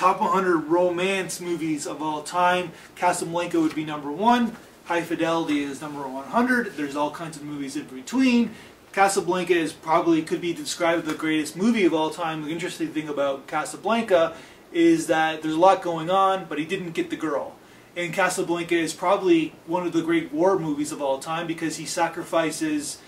top 100 romance movies of all time. Casablanca would be number 1. High Fidelity is number 100. There's all kinds of movies in between. Casablanca is probably could be described as the greatest movie of all time. The interesting thing about Casablanca is that there's a lot going on, but he didn't get the girl. And Casablanca is probably one of the great war movies of all time because he sacrifices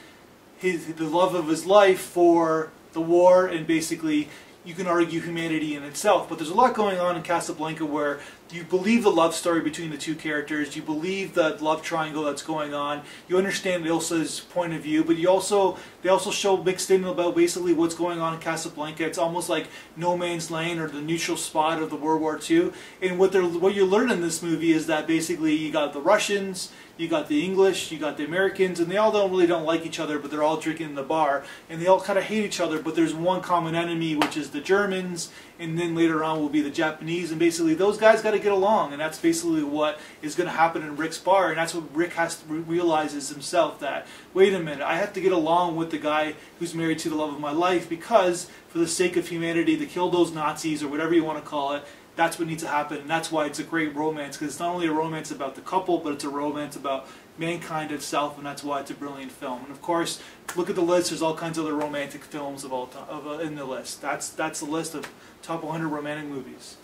the love of his life for the war, and basically you can argue humanity in itself. But there's a lot going on in Casablanca where you believe the love story between the two characters, you believe the love triangle that's going on, you understand Ilsa's point of view, but they also show mixed in about basically what's going on in Casablanca. It's almost like no man's land or the neutral spot of the World War II. And what you learn in this movie is that basically you got the Russians, you got the English, you got the Americans, and they all don't like each other, but they're all drinking in the bar, and they all kind of hate each other, but there's one common enemy, which is the Germans, and then later on will be the Japanese, and basically those guys got to get along, and that's basically what is going to happen in Rick's bar, and that's what Rick has to realizes himself, that, wait a minute, I have to get along with the guy who's married to the love of my life, because for the sake of humanity, to kill those Nazis, or whatever you want to call it, that's what needs to happen, and that's why it's a great romance, because it's not only a romance about the couple, but it's a romance about mankind itself, and that's why it's a brilliant film. And of course, look at the list, there's all kinds of other romantic films of all time in the list. That's the list of top 100 romantic movies.